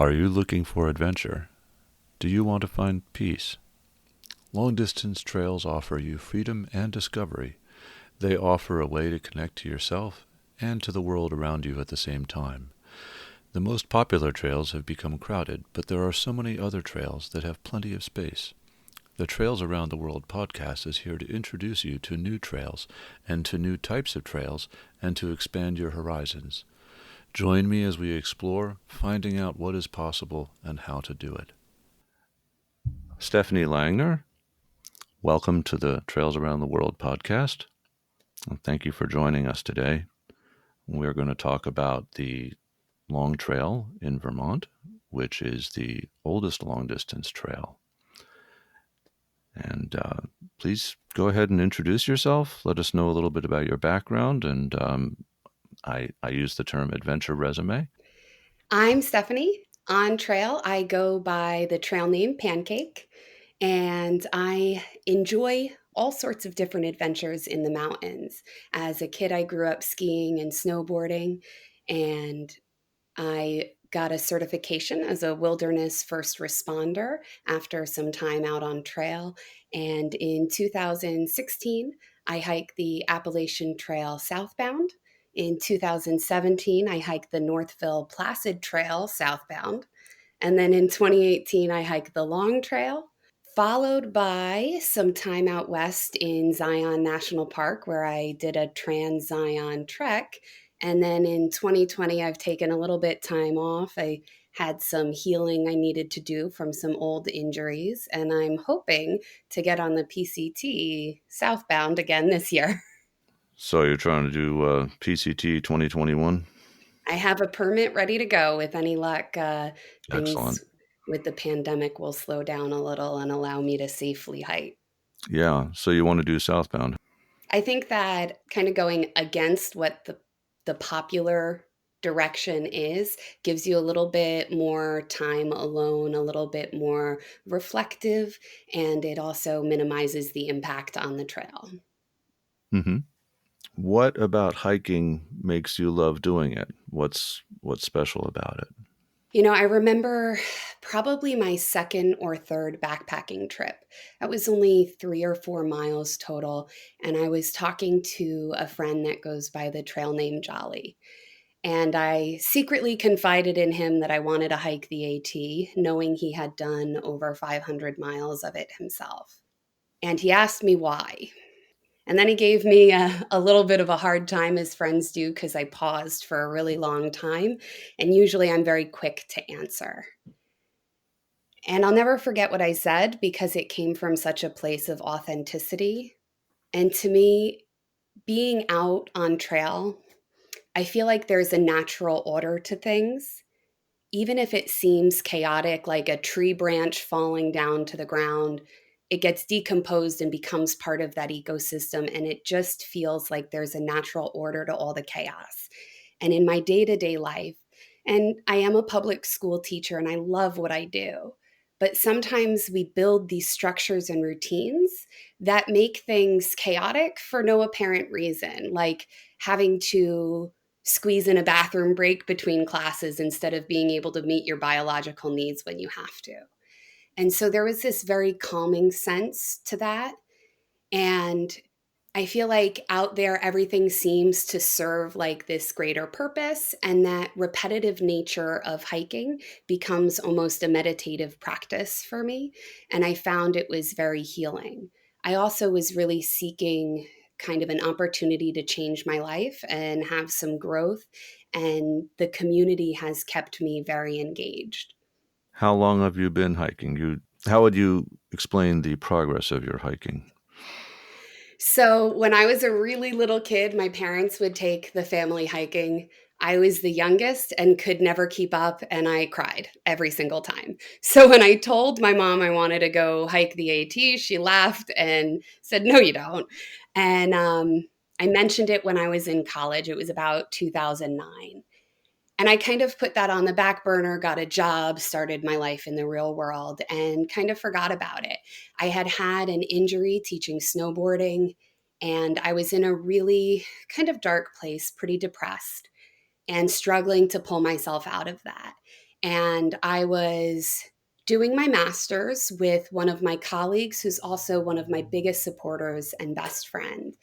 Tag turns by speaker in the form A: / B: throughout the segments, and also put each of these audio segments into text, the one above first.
A: Are you looking for adventure? Do you want to find peace? Long-distance trails offer you freedom and discovery. They offer a way to connect to yourself and to the world around you at the same time. The most popular trails have become crowded, but there are so many other trails that have plenty of space. The Trails Around the World podcast is here to introduce you to new trails and to new types of trails and to expand your horizons. Join me as we explore, finding out what is possible and how to do it. Stephanie Langner, welcome to the Trails Around the World podcast. And thank you for joining us today. We're going to talk about the Long Trail in Vermont, which is the oldest long-distance trail. And please go ahead and introduce yourself. Let us know a little bit about your background. And I use the term adventure resume.
B: I'm Stephanie. On trail, I go by the trail name Pancake, and I enjoy all sorts of different adventures in the mountains. As a kid, I grew up skiing and snowboarding, and I got a certification as a wilderness first responder after some time out on trail. And in 2016, I hiked the Appalachian Trail southbound. In 2017, I hiked the Northville Placid Trail southbound. And then in 2018, I hiked the Long Trail, followed by some time out west in Zion National Park, where I did a Trans Zion trek. And then in 2020, I've taken a little bit time off. I had some healing I needed to do from some old injuries, and I'm hoping to get on the PCT southbound again this year.
A: So you're trying to do PCT 2021?
B: I have a permit ready to go. With any luck,
A: Excellent.
B: things with the pandemic will slow down a little and allow me to safely hike.
A: Yeah, so you want to do southbound.
B: I think that kind of going against what the popular direction is gives you a little bit more time alone, a little bit more reflective, and it also minimizes the impact on the trail.
A: Mm-hmm. What about hiking makes you love doing it? What's special about it?
B: I remember probably my second or third backpacking trip. That was only 3 or 4 miles total. And I was talking to a friend that goes by the trail name Jolly. And I secretly confided in him that I wanted to hike the AT, knowing he had done over 500 miles of it himself. And he asked me why. And then he gave me a little bit of a hard time, as friends do, because I paused for a really long time. And usually I'm very quick to answer. And I'll never forget what I said because it came from such a place of authenticity. And to me, being out on trail, I feel like there's a natural order to things. Even if it seems chaotic, like a tree branch falling down to the ground, it gets decomposed and becomes part of that ecosystem. And it just feels like there's a natural order to all the chaos. And in my day to day life, and I am a public school teacher and I love what I do, but sometimes we build these structures and routines that make things chaotic for no apparent reason, like having to squeeze in a bathroom break between classes instead of being able to meet your biological needs when you have to. And so there was this very calming sense to that. And I feel like out there, everything seems to serve like this greater purpose, and that repetitive nature of hiking becomes almost a meditative practice for me. And I found it was very healing. I also was really seeking kind of an opportunity to change my life and have some growth, and the community has kept me very engaged.
A: How long have you been hiking? How would you explain the progress of your hiking?
B: So, when I was a really little kid, my parents would take the family hiking. I was the youngest and could never keep up, and I cried every single time. So, when I told my mom I wanted to go hike the AT, she laughed and said, "No, you don't." And I mentioned it when I was in college. It was about 2009. And I kind of put that on the back burner, got a job, started my life in the real world, and kind of forgot about it. I had had an injury teaching snowboarding, and I was in a really kind of dark place, pretty depressed, and struggling to pull myself out of that. And I was doing my master's with one of my colleagues who's also one of my biggest supporters and best friend.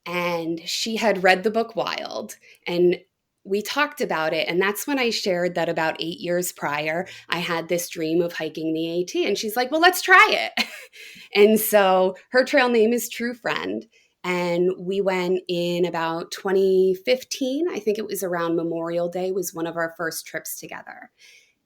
B: And she had read the book Wild, and we talked about it. And that's when I shared that about 8 years prior, I had this dream of hiking the AT. And she's like, well, let's try it. And so her trail name is True Friend. And we went in about 2015. I think it was around Memorial Day, was one of our first trips together.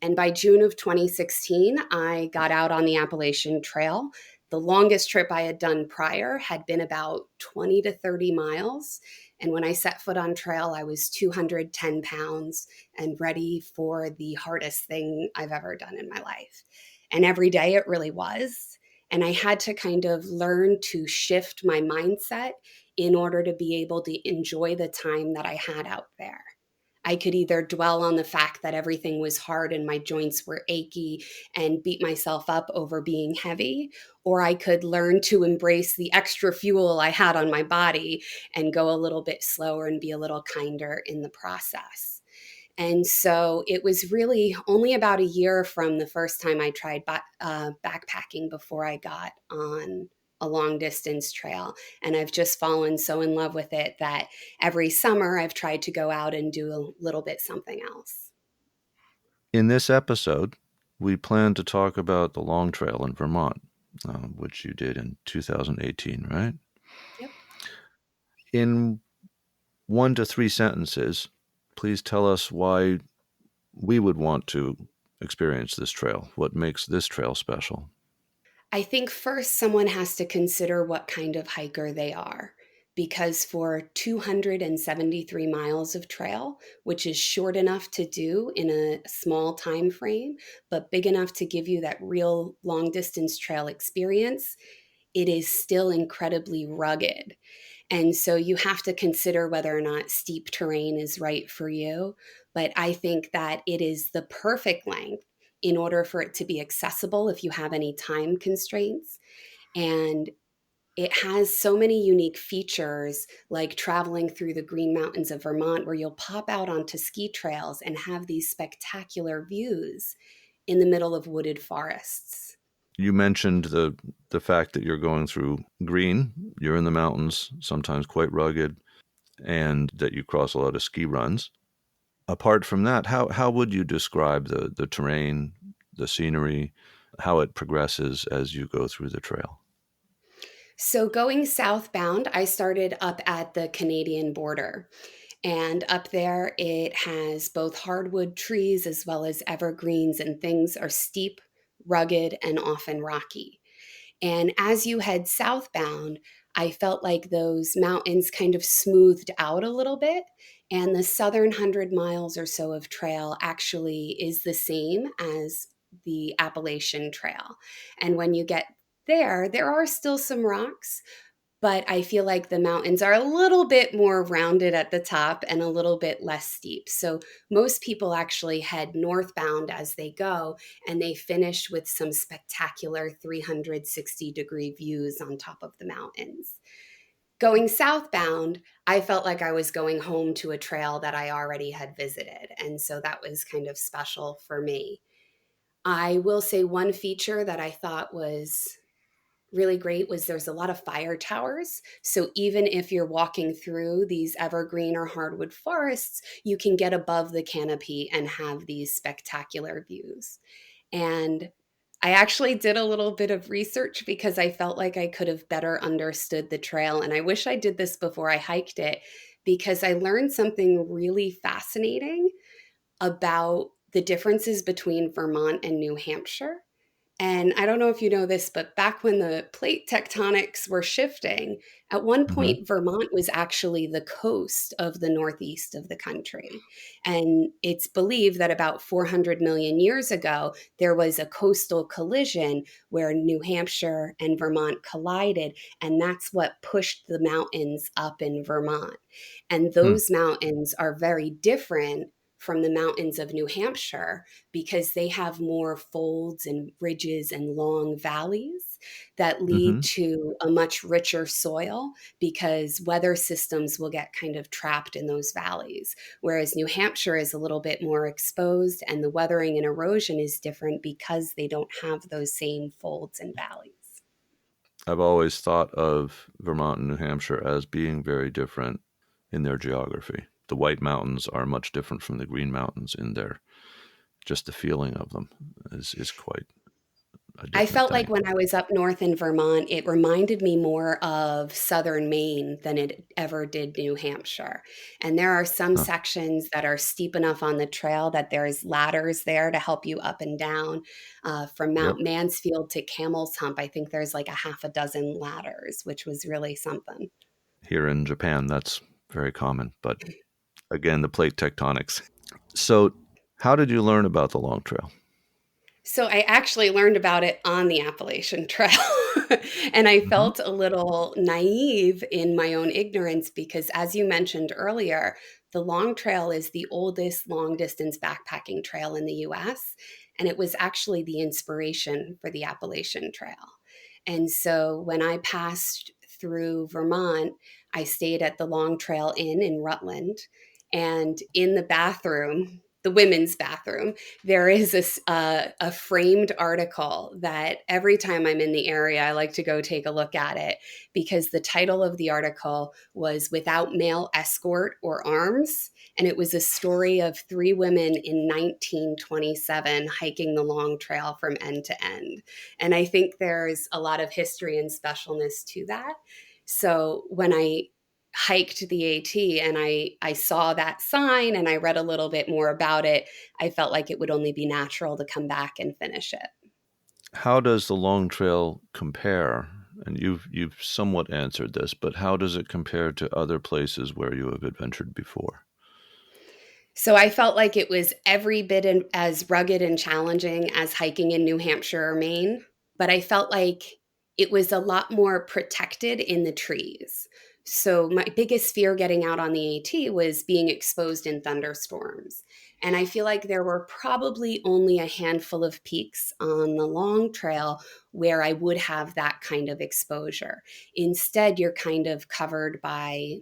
B: And by June of 2016, I got out on the Appalachian Trail. The longest trip I had done prior had been about 20 to 30 miles. And when I set foot on trail, I was 210 pounds and ready for the hardest thing I've ever done in my life. And every day it really was. And I had to kind of learn to shift my mindset in order to be able to enjoy the time that I had out there. I could either dwell on the fact that everything was hard and my joints were achy and beat myself up over being heavy, or I could learn to embrace the extra fuel I had on my body and go a little bit slower and be a little kinder in the process. And so it was really only about a year from the first time I tried backpacking before I got on a long distance trail. And I've just fallen so in love with it that every summer I've tried to go out and do a little bit something else.
A: In this episode, we plan to talk about the Long Trail in Vermont, which you did in 2018, right?
B: Yep.
A: In 1 to 3 sentences, please tell us why we would want to experience this trail. What makes this trail special?
B: I think first someone has to consider what kind of hiker they are. Because for 273 miles of trail, which is short enough to do in a small time frame, but big enough to give you that real long distance trail experience, it is still incredibly rugged. And so you have to consider whether or not steep terrain is right for you. But I think that it is the perfect length in order for it to be accessible if you have any time constraints. And it has so many unique features, like traveling through the Green Mountains of Vermont, where you'll pop out onto ski trails and have these spectacular views in the middle of wooded forests.
A: You mentioned the fact that you're going through green, you're in the mountains, sometimes quite rugged, and that you cross a lot of ski runs. Apart from that, how would you describe the terrain, the scenery, how it progresses as you go through the trail?
B: So, going southbound, I started up at the Canadian border. And up there, it has both hardwood trees as well as evergreens, and things are steep, rugged, and often rocky. And as you head southbound, I felt like those mountains kind of smoothed out a little bit. And the southern 100 miles or so of trail actually is the same as the Appalachian Trail. And when you get there, there are still some rocks, but I feel like the mountains are a little bit more rounded at the top and a little bit less steep. So most people actually head northbound as they go, and they finish with some spectacular 360-degree views on top of the mountains. Going southbound, I felt like I was going home to a trail that I already had visited. And so that was kind of special for me. I will say one feature that I thought was really great was there's a lot of fire towers. So even if you're walking through these evergreen or hardwood forests, you can get above the canopy and have these spectacular views. And I actually did a little bit of research because I felt like I could have better understood the trail. And I wish I did this before I hiked it, because I learned something really fascinating about the differences between Vermont and New Hampshire. And I don't know if you know this, but back when the plate tectonics were shifting, at one
A: Mm-hmm.
B: point, Vermont was actually the coast of the northeast of the country. And it's believed that about 400 million years ago, there was a coastal collision where New Hampshire and Vermont collided. And that's what pushed the mountains up in Vermont. And
A: Hmm.
B: those mountains are very different from the mountains of New Hampshire because they have more folds and ridges and long valleys that lead
A: Mm-hmm.
B: to a much richer soil because weather systems will get kind of trapped in those valleys. Whereas New Hampshire is a little bit more exposed and the weathering and erosion is different because they don't have those same folds and valleys.
A: I've always thought of Vermont and New Hampshire as being very different in their geography. The White Mountains are much different from the Green Mountains in their just the feeling of them is quite a
B: I
A: different
B: felt like
A: thing.
B: when I was up north in Vermont, it reminded me more of southern Maine than it ever did New Hampshire. And there are some
A: Huh.
B: sections that are steep enough on the trail that there's ladders there to help you up and down. From
A: Yep.
B: Mount Mansfield to Camel's Hump, I think there's like a half a dozen ladders, which was really something.
A: Here in Japan, that's very common. But again, the plate tectonics. So, how did you learn about the Long Trail?
B: So I actually learned about it on the Appalachian Trail. And I
A: Hmm.
B: felt a little naive in my own ignorance because, as you mentioned earlier, the Long Trail is the oldest long distance backpacking trail in the US. And it was actually the inspiration for the Appalachian Trail. And so when I passed through Vermont, I stayed at the Long Trail Inn in Rutland. And in the bathroom, the women's bathroom, there is a framed article that every time I'm in the area, I like to go take a look at it because the title of the article was Without Male Escort or Arms. And it was a story of three women in 1927 hiking the Long Trail from end to end. And I think there's a lot of history and specialness to that. So when I hiked the AT and I saw that sign and I read a little bit more about it, I felt like it would only be natural to come back and finish it.
A: How does the Long Trail compare? And you've somewhat answered this, but how does it compare to other places where you have adventured before?
B: So I felt like it was every bit as rugged and challenging as hiking in New Hampshire or Maine, but I felt like it was a lot more protected in the trees. So my biggest fear getting out on the AT was being exposed in thunderstorms. And I feel like there were probably only a handful of peaks on the long trail where I would have that kind of exposure. Instead, you're kind of covered by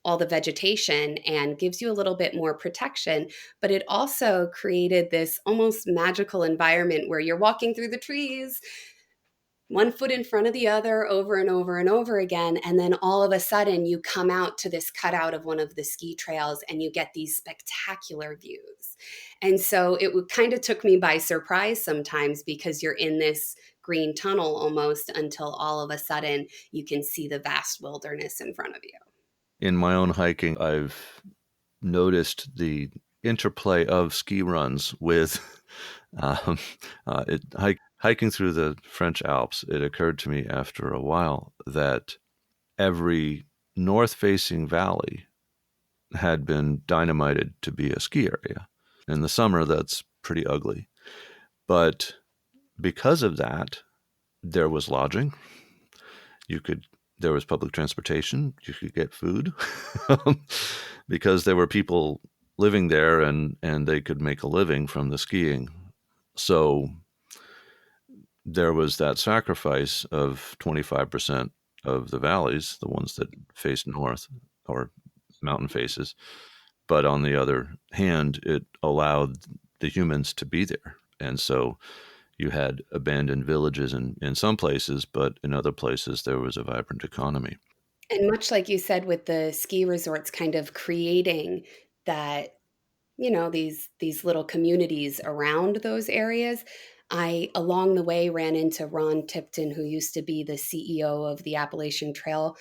B: all the vegetation and gives you a little bit more protection. But it also created this almost magical environment where you're walking through the trees, one foot in front of the other over and over and over again. And then all of a sudden, you come out to this cutout of one of the ski trails and you get these spectacular views. And so it kind of took me by surprise sometimes because you're in this green tunnel almost until all of a sudden you can see the vast wilderness in front of you.
A: In my own hiking, I've noticed the interplay of ski runs with um, hiking through the French Alps. It occurred to me after a while that every north facing valley had been dynamited to be a ski area. In the summer, that's pretty ugly. But because of that, there was lodging. You could there was public transportation. You could get food because there were people living there and they could make a living from the skiing. So there was that sacrifice of 25% of the valleys, the ones that face north or mountain faces. But on the other hand, it allowed the humans to be there. And so you had abandoned villages in some places, but in other places there was a vibrant economy.
B: And much like you said with the ski resorts kind of creating that, these little communities around those areas, I along the way ran into Ron Tipton, who used to be the CEO of the Appalachian Trail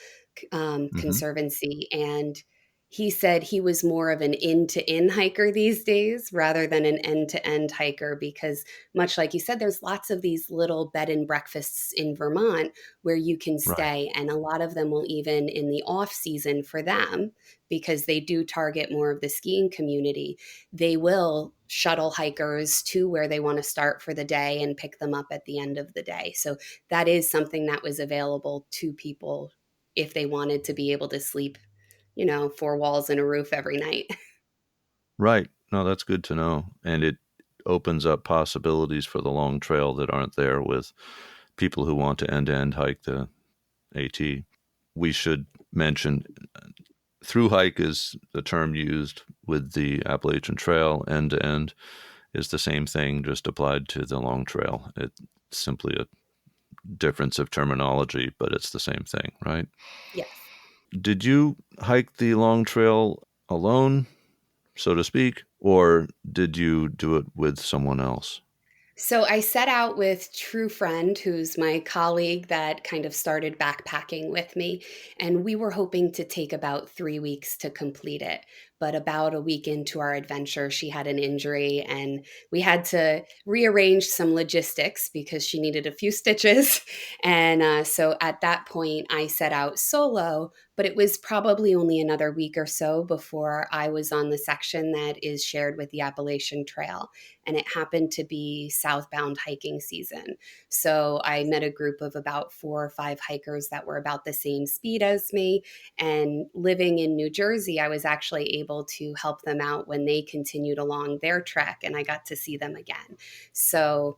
A: Hmm.
B: Conservancy, and he said he was more of an in to in hiker these days rather than an end to end hiker because, much like you said, there's lots of these little bed and breakfasts in Vermont where you can
A: Right.
B: stay. And a lot of them will even in the off season for them, because they do target more of the skiing community, they will shuttle hikers to where they want to start for the day and pick them up at the end of the day. So that is something that was available to people if they wanted to be able to sleep, four walls and a roof every night.
A: Right. No, that's good to know. And it opens up possibilities for the long trail that aren't there with people who want to end hike the AT. We should mention through hike is the term used with the Appalachian Trail. End to end is the same thing, just applied to the long trail. It's simply a difference of terminology, but it's the same thing, right?
B: Yes.
A: Did you hike the long trail alone, so to speak, or did you do it with someone else?
B: So I set out with True Friend, who's my colleague that kind of started backpacking with me, and we were hoping to take about 3 weeks to complete it. But about a week into our adventure, she had an injury, and we had to rearrange some logistics because she needed a few stitches. And so at that point, I set out solo, but it was probably only another week or so before I was on the section that is shared with the Appalachian Trail, and it happened to be southbound hiking season. So I met a group of about 4 or 5 hikers that were about the same speed as me. And living in New Jersey, I was actually able to help them out when they continued along their trek, and I got to see them again. So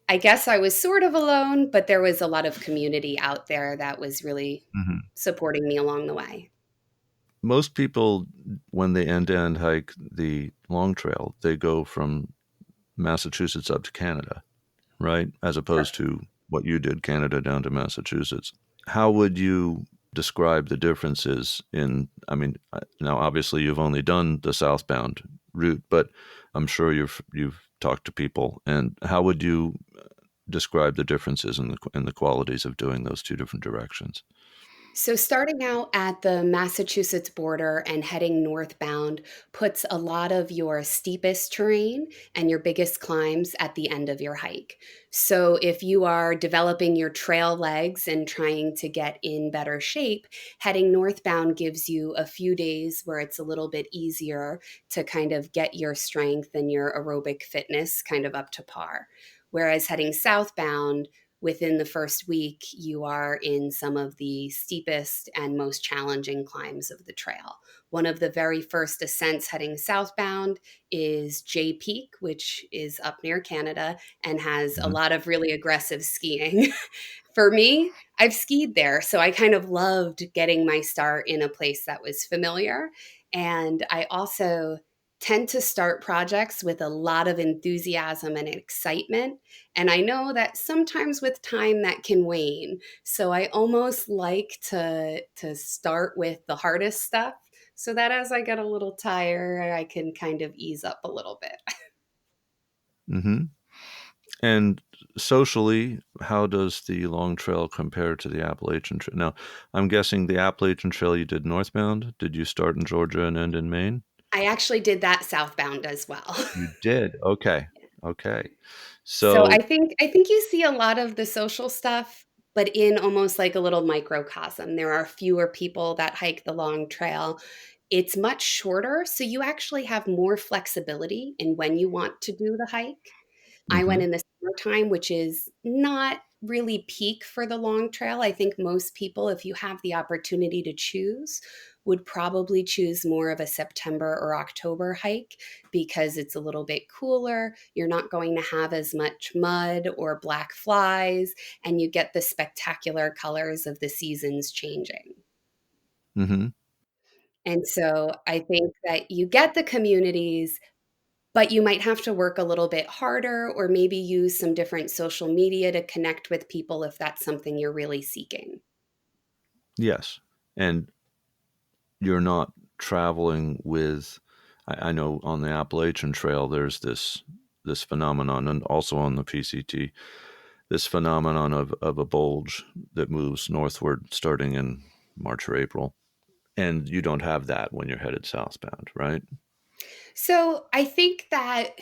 B: I guess I was sort of alone, but there was a lot of community out there that was really
A: Mm-hmm.
B: supporting me along the way.
A: Most people, when they end to end hike the long trail, they go from Massachusetts up to Canada, right? As opposed to what you did, Canada down to Massachusetts. How would you describe the differences in, I mean, now obviously you've only done the southbound route, but I'm sure you've talked to people. And how would you describe the differences in the qualities of doing those two different directions?
B: So, starting out at the Massachusetts border and heading northbound puts a lot of your steepest terrain and your biggest climbs at the end of your hike. So, if you are developing your trail legs and trying to get in better shape, heading northbound gives you a few days where it's a little bit easier to kind of get your strength and your aerobic fitness kind of up to par. Whereas heading southbound, within the first week, you are in some of the steepest and most challenging climbs of the trail. One of the very first ascents heading southbound is Jay Peak, which is up near Canada and has a
A: Mm-hmm.
B: lot of really aggressive skiing. For me, I've skied there, so I kind of loved getting my start in a place that was familiar. And I also tend to start projects with a lot of enthusiasm and excitement. And I know that sometimes with time that can wane. So I almost like to start with the hardest stuff so that as I get a little tired, I can kind of ease up a little bit.
A: Mm-hmm. And socially, how does the Long Trail compare to the Appalachian Trail? Now, I'm guessing the Appalachian Trail you did northbound. Did you start in Georgia and end in Maine?
B: I actually did that southbound as well.
A: You did. Okay. Okay.
B: So
A: So,
B: I think you see a lot of the social stuff, but in almost like a little microcosm. There are fewer people that hike the long trail. It's much shorter, so you actually have more flexibility in when you want to do the hike. I went
A: hmm,
B: in the summertime, which is not really peak for the long trail. I think most people, if you have the opportunity to choose, would probably choose more of a September or October hike because it's a little bit cooler. You're not going to have as much mud or black flies, and you get the spectacular colors of the seasons changing.
A: hmm,
B: And so I think that you get the communities, but you might have to work a little bit harder or maybe use some different social media to connect with people if that's something you're really seeking.
A: yes. And you're not traveling with, I know on the Appalachian Trail, there's this phenomenon, and also on the PCT, this phenomenon of a bulge that moves northward starting in March or April. And you don't have that when you're headed southbound, right?
B: So I think that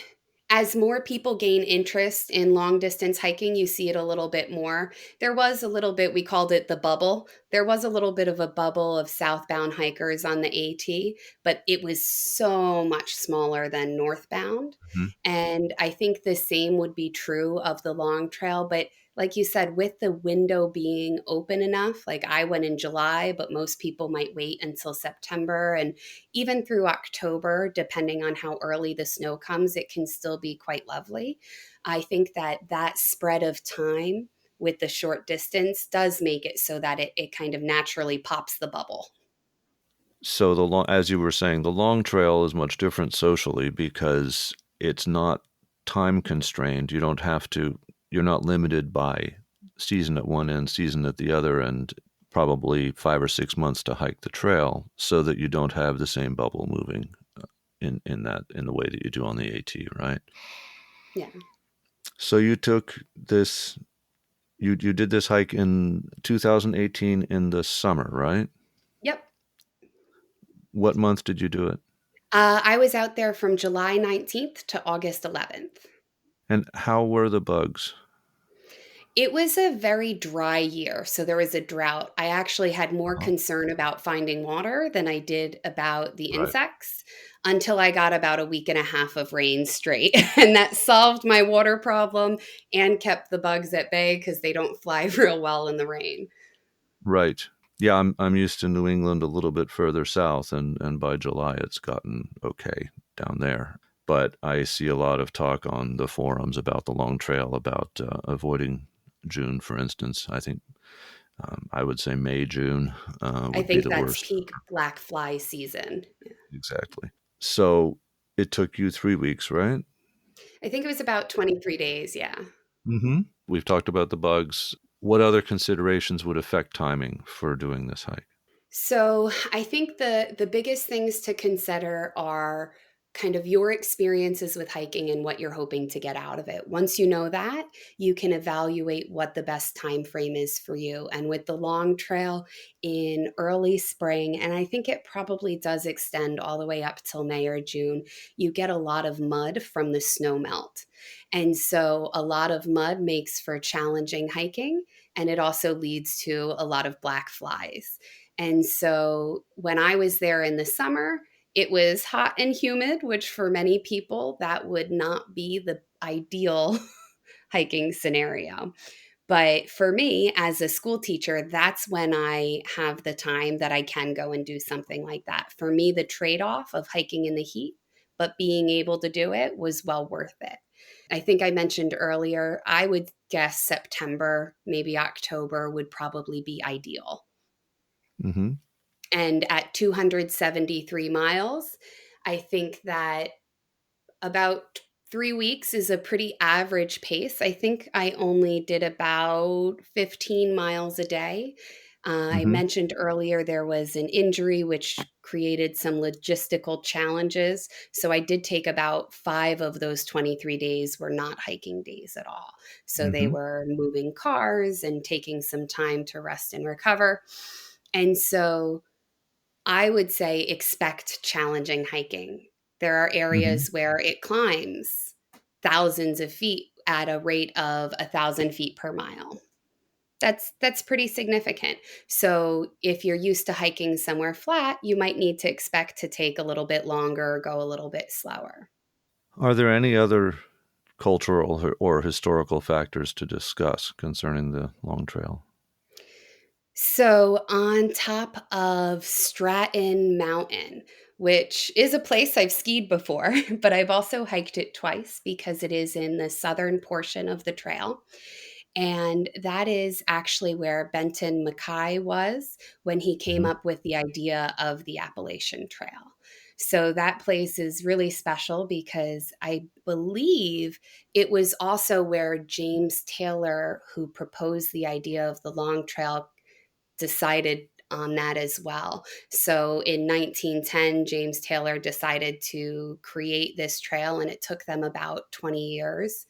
B: as more people gain interest in long distance hiking, you see it a little bit more. There was a little bit, we called it the bubble. There was a little bit of a bubble of southbound hikers on the AT, but it was so much smaller than northbound.
A: Hmm.
B: And I think the same would be true of the long trail. But like you said, with the window being open enough, like I went in July, but most people might wait until September. And even through October, depending on how early the snow comes, it can still be quite lovely. I think that that spread of time with the short distance does make it so that it kind of naturally pops the bubble.
A: So the long, as you were saying, the long trail is much different socially because it's not time constrained. You don't have to. You're not limited by season at one end, season at the other, and probably 5 or 6 months to hike the trail, so that you don't have the same bubble moving in the way that you do on the AT, right?
B: Yeah.
A: So you took this. You did this hike in 2018 in the summer, right?
B: Yep.
A: What month did you do it?
B: I was out there from July 19th to August 11th.
A: And how were the bugs?
B: It was a very dry year, so there was a drought. I actually had more
A: Uh-huh.
B: concern about finding water than I did about the
A: Right.
B: insects until I got about a week and a half of rain straight. And that solved my water problem and kept the bugs at bay because they don't fly real well in the rain.
A: Right. Yeah, I'm used to New England a little bit further south, and by July it's gotten okay down there. But I see a lot of talk on the forums about the long trail, about avoiding June, for instance. I think I would say May, June
B: I
A: would be
B: think
A: the
B: that's
A: worst.
B: peak black fly season.
A: Exactly. So it took you 3 weeks, right?
B: I think it was about 23 days. Yeah.
A: Mm-hmm. We've talked about the bugs. What other considerations would affect timing for doing this hike?
B: So I think the biggest things to consider are kind of your experiences with hiking and what you're hoping to get out of it. Once you know that, you can evaluate what the best time frame is for you. And with the long trail in early spring, and I think it probably does extend all the way up till May or June, you get a lot of mud from the snow melt. And so a lot of mud makes for challenging hiking, and it also leads to a lot of black flies. And so when I was there in the summer, it was hot and humid, which for many people, that would not be the ideal hiking scenario. But for me, as a school teacher, that's when I have the time that I can go and do something like that. For me, the trade off of hiking in the heat, but being able to do it was well worth it. I think I mentioned earlier, I would guess September, maybe October would probably be ideal.
A: Mm-hmm.
B: And at 273 miles, I think that about 3 weeks is a pretty average pace. I think I only did about 15 miles a day. I
A: Mm-hmm.
B: mentioned earlier there was an injury which created some logistical challenges. So I did take about 5 of those 23 days were not hiking days at all. So they
A: Mm-hmm.
B: were moving cars and taking some time to rest and recover. And so I would say expect challenging hiking. There are
A: Mm-hmm.
B: areas where it climbs thousands of feet at a rate of 1,000 feet per mile. That's pretty significant. So if you're used to hiking somewhere flat, you might need to expect to take a little bit longer or go a little bit slower.
A: Are there any other cultural or historical factors to discuss concerning the Long Trail?
B: So, on top of Stratton Mountain, which is a place I've skied before, but I've also hiked it twice because it is in the southern portion of the trail. And that is actually where Benton Mackay was when he came
A: Mm-hmm.
B: up with the idea of the Appalachian Trail. So that place is really special because I believe it was also where James Taylor, who proposed the idea of the Long Trail, decided on that as well. So in 1910, James Taylor decided to create this trail, and it took them about 20 years.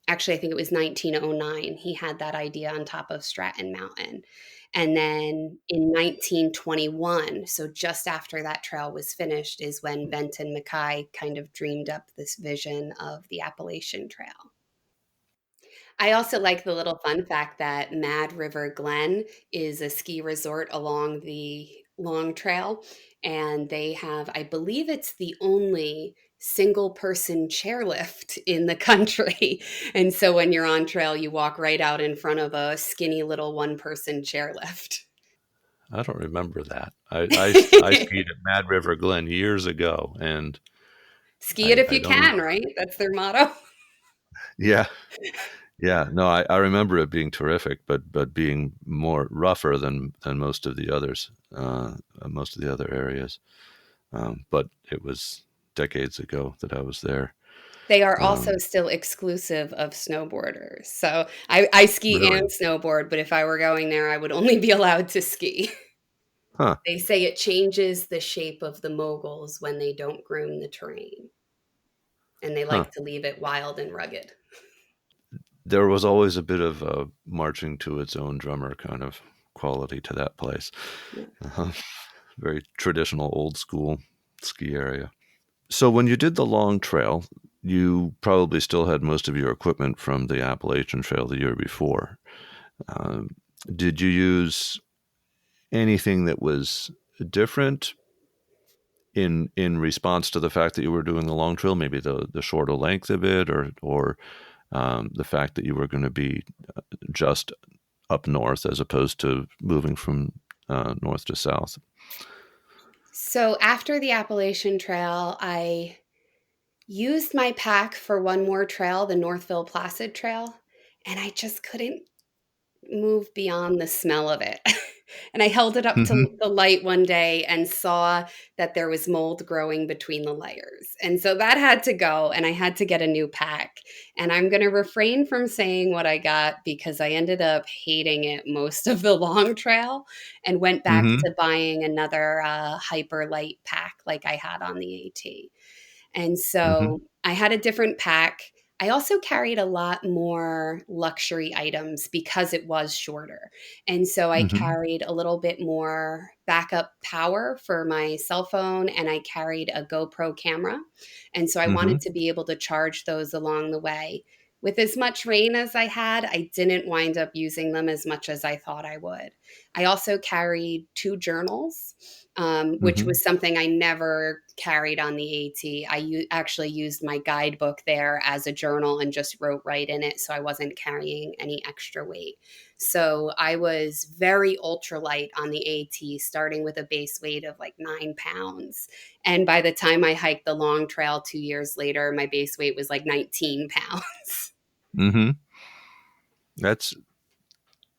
B: Actually, I think it was 1909. He had that idea on top of Stratton Mountain. And then in 1921, so just after that trail was finished, is when Benton Mackay kind of dreamed up this vision of the Appalachian Trail. I also like the little fun fact that Mad River Glen is a ski resort along the long trail, and they have, I believe it's the only single person chairlift in the country. And so when you're on trail, you walk right out in front of a skinny little one person chairlift.
A: I don't remember that. I skied at Mad River Glen years ago, and
B: Ski it if
A: I
B: you
A: don't
B: can,
A: remember.
B: right? That's their motto.
A: Yeah, yeah. No, I remember it being terrific, but being more rougher than most of the other areas. But it was decades ago that I was there.
B: They are also
A: Um,
B: still exclusive of snowboarders. So I ski
A: really?
B: and snowboard, but if I were going there, I would only be allowed to ski.
A: Huh?
B: They say it changes the shape of the moguls when they don't groom the terrain, and they
A: Huh?
B: like to leave it wild and rugged.
A: There was always a bit of a marching to its own drummer kind of quality to that place.
B: Yeah.
A: uh Very traditional, old school ski area. So when you did the long trail, you probably still had most of your equipment from the Appalachian Trail the year before. Um, did you use anything that was different in response to the fact that you were doing the long trail? Maybe the shorter length of it, or the fact that you were going to be just up north as opposed to moving from north to south.
B: So after the Appalachian Trail, I used my pack for one more trail, the Northville Placid Trail, and I just couldn't move beyond the smell of it. And I held it up
A: Hmm.
B: to the light one day and saw that there was mold growing between the layers. And so that had to go, and I had to get a new pack. And I'm going to refrain from saying what I got because I ended up hating it most of the long trail and went back
A: Hmm.
B: to buying another hyper light pack like I had on the AT. And
A: Hmm.
B: so I had a different pack. I also carried a lot more luxury items because it was shorter. And so I
A: Hmm.
B: carried a little bit more backup power for my cell phone, and I carried a GoPro camera. And so I
A: Hmm.
B: wanted to be able to charge those along the way. With as much rain as I had, I didn't wind up using them as much as I thought I would. I also carried two journals, which
A: Hmm.
B: was something I never carried on the AT. Actually used my guidebook there as a journal and just wrote right in it. So I wasn't carrying any extra weight. So I was very ultralight on the AT, starting with a base weight of like 9 pounds. And by the time I hiked the long trail 2 years later, my base weight was like 19 pounds.
A: Hmm. That's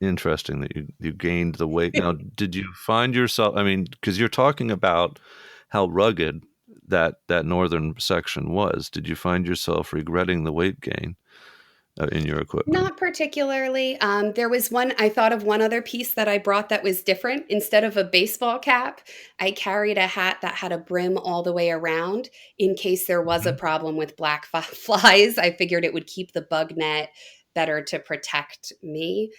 A: interesting that you gained the weight. Now, did you find yourself? I mean, because you're talking about how rugged that northern section was. Did you find yourself regretting the weight gain in your equipment?
B: Not particularly. There was one, I thought of one other piece that I brought that was different. Instead of a baseball cap, I carried a hat that had a brim all the way around in case there was a
A: Hmm.
B: problem with black flies. I figured it would keep the bug net better to protect me.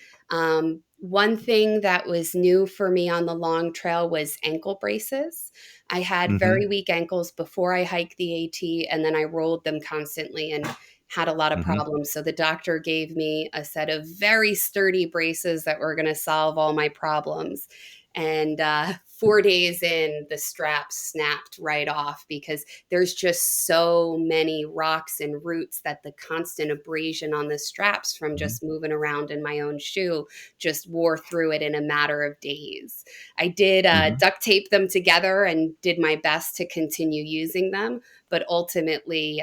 B: One thing that was new for me on the long trail was ankle braces. I had
A: Hmm.
B: very weak ankles before I hiked the AT, and then I rolled them constantly and had a lot of
A: Hmm.
B: problems. So the doctor gave me a set of very sturdy braces that were going to solve all my problems. And 4 days in, the straps snapped right off because there's just so many rocks and roots that the constant abrasion on the straps from
A: Hmm.
B: just moving around in my own shoe just wore through it in a matter of days. I did
A: Hmm.
B: duct tape them together and did my best to continue using them, but ultimately,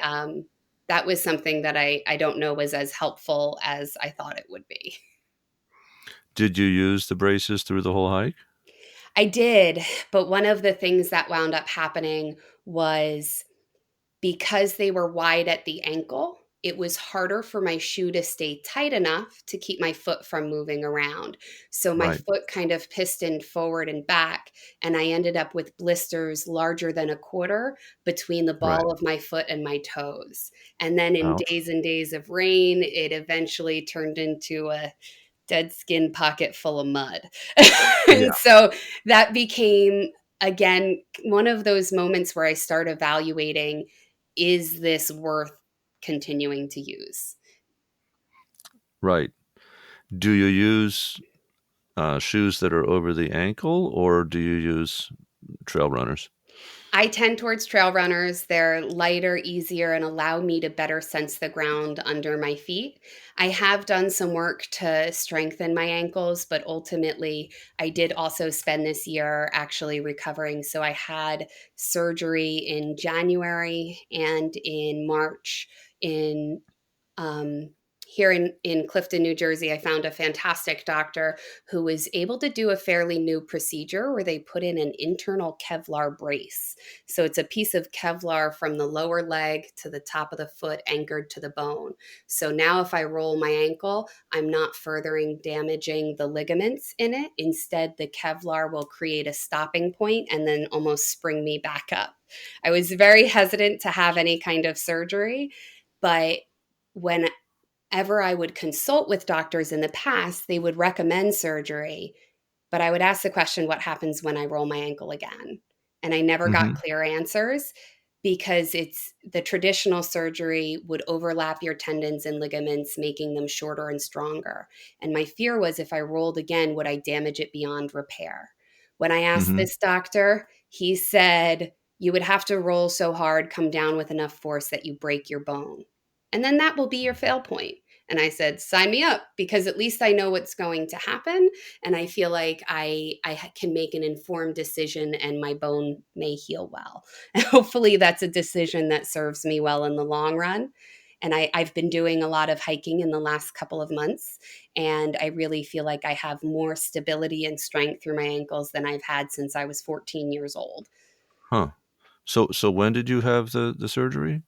B: that was something that I don't know was as helpful as I thought it would be.
A: Did you use the braces through the whole hike?
B: I did, but one of the things that wound up happening was because they were wide at the ankle, it was harder for my shoe to stay tight enough to keep my foot from moving around. So my
A: Right.
B: foot kind of pistoned forward and back, and I ended up with blisters larger than a quarter between the
A: Right.
B: ball of my foot and my toes. And then in
A: Ouch.
B: days and days of rain, it eventually turned into a dead skin pocket full of mud. And
A: Yeah.
B: so that became, again, one of those moments where I start evaluating, is this worth continuing to use?
A: Right. Do you use shoes that are over the ankle, or do you use trail runners?
B: I tend towards trail runners. They're lighter, easier, and allow me to better sense the ground under my feet. I have done some work to strengthen my ankles, but ultimately, I did also spend this year actually recovering. So I had surgery in January and in March in um, here in Clifton, New Jersey. I found a fantastic doctor who was able to do a fairly new procedure where they put in an internal Kevlar brace. So it's a piece of Kevlar from the lower leg to the top of the foot anchored to the bone. So now if I roll my ankle, I'm not furthering damaging the ligaments in it. Instead, the Kevlar will create a stopping point and then almost spring me back up. I was very hesitant to have any kind of surgery, but whenever I would consult with doctors in the past, they would recommend surgery, but I would ask the question, what happens when I roll my ankle again? And I never got
A: Mm-hmm.
B: clear answers because it's the traditional surgery would overlap your tendons and ligaments, making them shorter and stronger. And my fear was if I rolled again, would I damage it beyond repair? When I asked
A: Mm-hmm.
B: this doctor, he said, you would have to roll so hard, come down with enough force that you break your bone. And then that will be your fail point. And I said, sign me up because at least I know what's going to happen. And I feel like I can make an informed decision and my bone may heal well. And hopefully that's a decision that serves me well in the long run. And I've been doing a lot of hiking in the last couple of months. And I really feel like I have more stability and strength through my ankles than I've had since I was 14 years old.
A: Huh. So when did you have the surgery?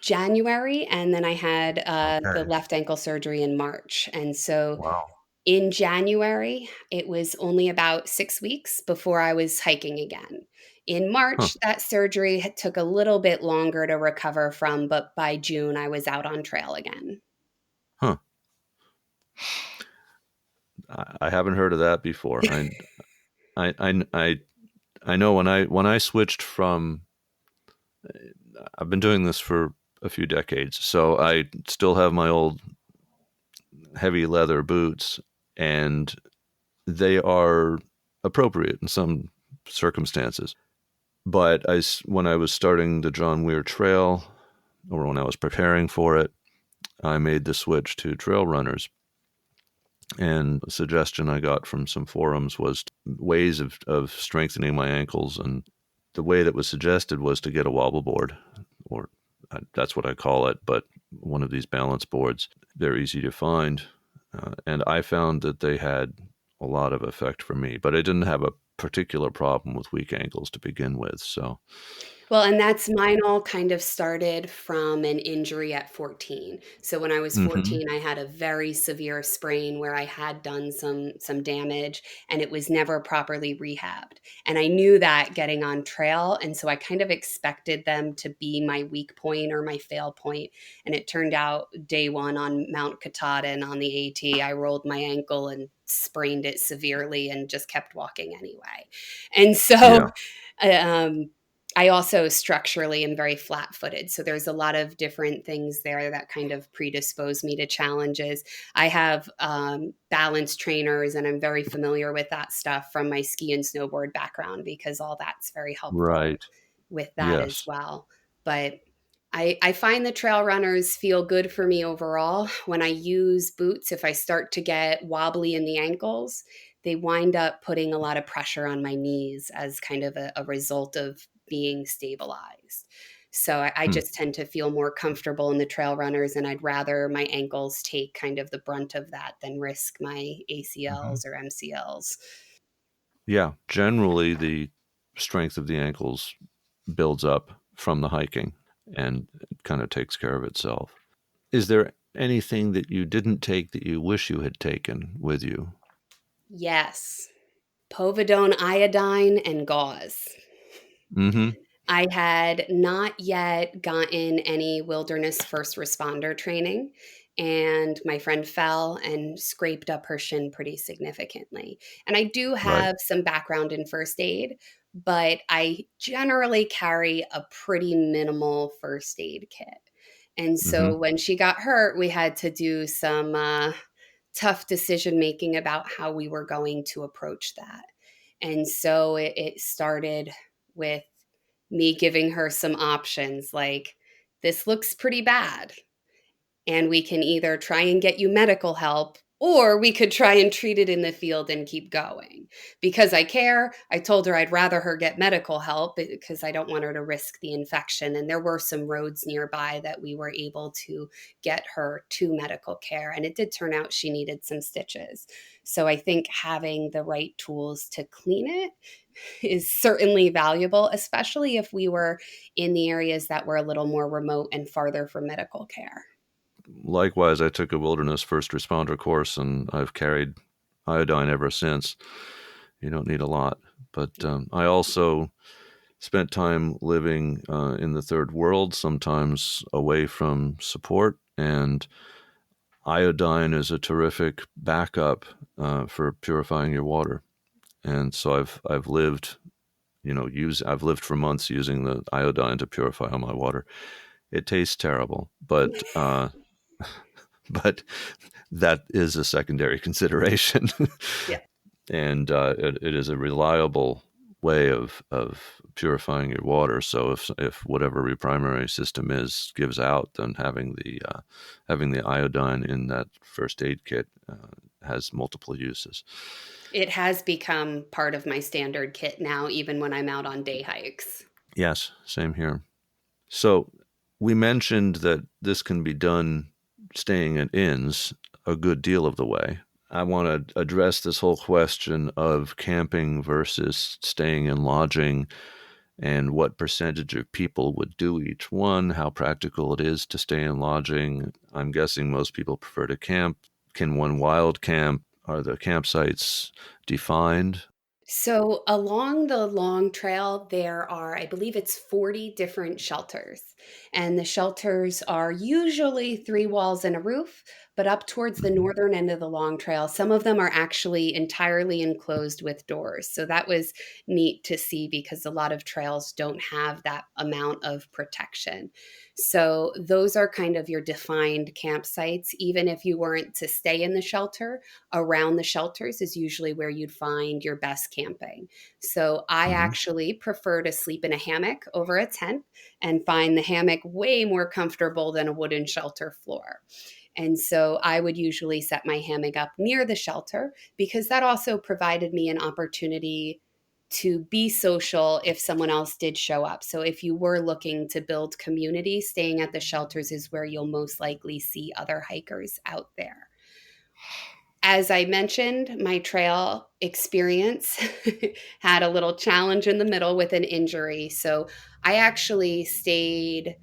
B: January, and then I had the
A: Okay.
B: left ankle surgery in March. And so
A: Wow.
B: in January, it was only about 6 weeks before I was hiking again. In
A: Huh.
B: March, that surgery took a little bit longer to recover from, but by June, I was out on trail again.
A: Huh. I haven't heard of that before. I, I, I, I know when I switched from, I've been doing this for a few decades, so I still have my old heavy leather boots, and they are appropriate in some circumstances. But when I was starting the John Weir Trail, or when I was preparing for it, I made the switch to trail runners. And a suggestion I got from some forums was ways of strengthening my ankles. And the way that was suggested was to get a wobble board, or that's what I call it, but one of these balance boards. They're easy to find. And I found that they had a lot of effect for me, but I didn't have a particular problem with weak ankles to begin with. So,
B: Well, and that's mine all kind of started from an injury at 14. So when I was
A: hmm
B: 14, I had a very severe sprain where I had done some damage and it was never properly rehabbed. And I knew that getting on trail, and so I kind of expected them to be my weak point or my fail point. And it turned out day 1 on Mount Katahdin on the AT, I rolled my ankle and sprained it severely and just kept walking anyway. And so
A: yeah,
B: um I also structurally am very flat footed. So there's a lot of different things there that kind of predispose me to challenges. I have balance trainers, and I'm very familiar with that stuff from my ski and snowboard background because all that's very helpful
A: right.
B: with that as
A: Yes.
B: well. But I find the trail runners feel good for me overall. When I use boots, if I start to get wobbly in the ankles, they wind up putting a lot of pressure on my knees as kind of a result of being stabilized. So I
A: Hmm.
B: just tend to feel more comfortable in the trail runners, and I'd rather my ankles take kind of the brunt of that than risk my
A: hmm
B: ACLs or MCLs.
A: Yeah. Generally, the strength of the ankles builds up from the hiking and it kind of takes care of itself. Is there anything that you didn't take that you wish you had taken with you?
B: Yes, povidone iodine and gauze.
A: Mm-hmm.
B: I had not yet gotten any wilderness first responder training, and my friend fell and scraped up her shin pretty significantly. And I do
A: Right.
B: have some background in first aid, but I generally carry a pretty minimal first aid kit. And
A: Mm-hmm.
B: so when she got hurt, we had to do tough decision making about how we were going to approach that. And so it started with me giving her some options like, this looks pretty bad, and we can either try and get you medical help, or we could try and treat it in the field and keep going. Because I care, I told her I'd rather her get medical help because I don't want her to risk the infection. And there were some roads nearby that we were able to get her to medical care. And it did turn out she needed some stitches. So I think having the right tools to clean it is certainly valuable, especially if we were in the areas that were a little more remote and farther from medical care.
A: Likewise, I took a wilderness first responder course, and I've carried iodine ever since. You don't need a lot. But I also spent time living in the third world, sometimes away from support, and iodine is a terrific backup for purifying your water. And so I've lived, I've lived for months using the iodine to purify all my water. It tastes terrible, but but that is a secondary consideration.
B: Yeah.
A: And it is a reliable way of purifying your water. So if whatever your primary system is gives out, then having the iodine in that first aid kit has multiple uses.
B: It has become part of my standard kit now, even when I'm out on day hikes.
A: Yes, same here. So we mentioned that this can be done staying at inns a good deal of the way. I want to address this whole question of camping versus staying in lodging and what percentage of people would do each one, how practical it is to stay in lodging. I'm guessing most people prefer to camp. Can one wild camp? Are the campsites defined?
B: So, along the long trail, there are, I believe it's 40 different shelters. And the shelters are usually three walls and a roof, but up towards the
A: Mm-hmm.
B: northern end of the long trail, some of them are actually entirely enclosed with doors. So, that was neat to see because a lot of trails don't have that amount of protection. So, those are kind of your defined campsites. Even if you weren't to stay in the shelter, around the shelters is usually where you'd find your best camping. So I
A: Mm-hmm.
B: actually prefer to sleep in a hammock over a tent and find the hammock way more comfortable than a wooden shelter floor. And so I would usually set my hammock up near the shelter because that also provided me an opportunity to be social if someone else did show up. So if you were looking to build community, staying at the shelters is where you'll most likely see other hikers out there. As I mentioned, my trail experience had a little challenge in the middle with an injury. So I actually stayed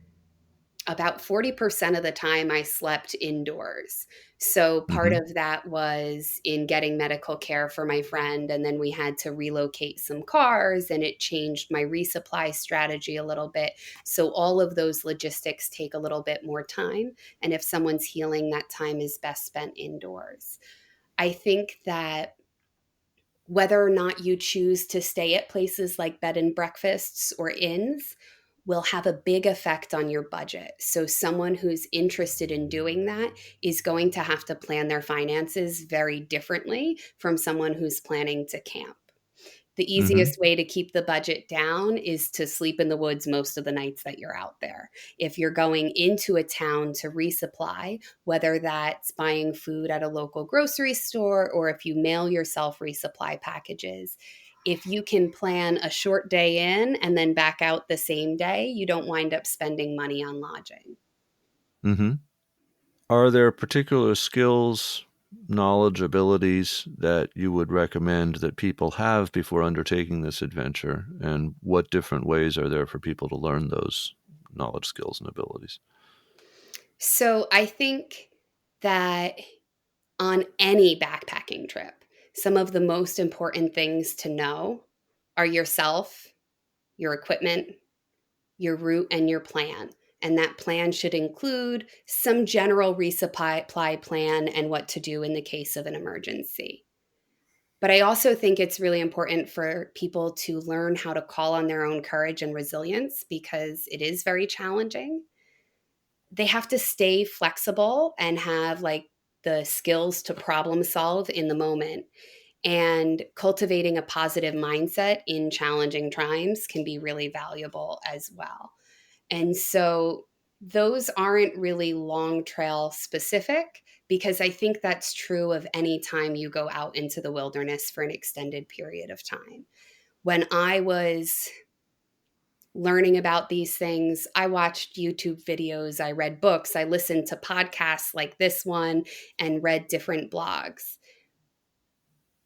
B: about 40% of the time I slept indoors. So part
A: Mm-hmm.
B: of that was in getting medical care for my friend. And then we had to relocate some cars and it changed my resupply strategy a little bit. So all of those logistics take a little bit more time. And if someone's healing, that time is best spent indoors. I think that whether or not you choose to stay at places like bed and breakfasts or inns will have a big effect on your budget. So, someone who's interested in doing that is going to have to plan their finances very differently from someone who's planning to camp. The
A: Mm-hmm.
B: easiest way to keep the budget down is to sleep in the woods most of the nights that you're out there. If you're going into a town to resupply, whether that's buying food at a local grocery store or if you mail yourself resupply packages, if you can plan a short day in and then back out the same day, you don't wind up spending money on lodging.
A: Mm-hmm. Are there particular skills, knowledge, abilities that you would recommend that people have before undertaking this adventure? And what different ways are there for people to learn those knowledge, skills, and abilities?
B: So I think that on any backpacking trip, some of the most important things to know are yourself, your equipment, your route, and your plan. And that plan should include some general resupply plan and what to do in the case of an emergency. But I also think it's really important for people to learn how to call on their own courage and resilience because it is very challenging. They have to stay flexible and have like the skills to problem solve in the moment. And cultivating a positive mindset in challenging times can be really valuable as well. And so those aren't really long trail specific, because I think that's true of any time you go out into the wilderness for an extended period of time. When I was learning about these things, I watched YouTube videos, I read books, I listened to podcasts like this one, and read different blogs.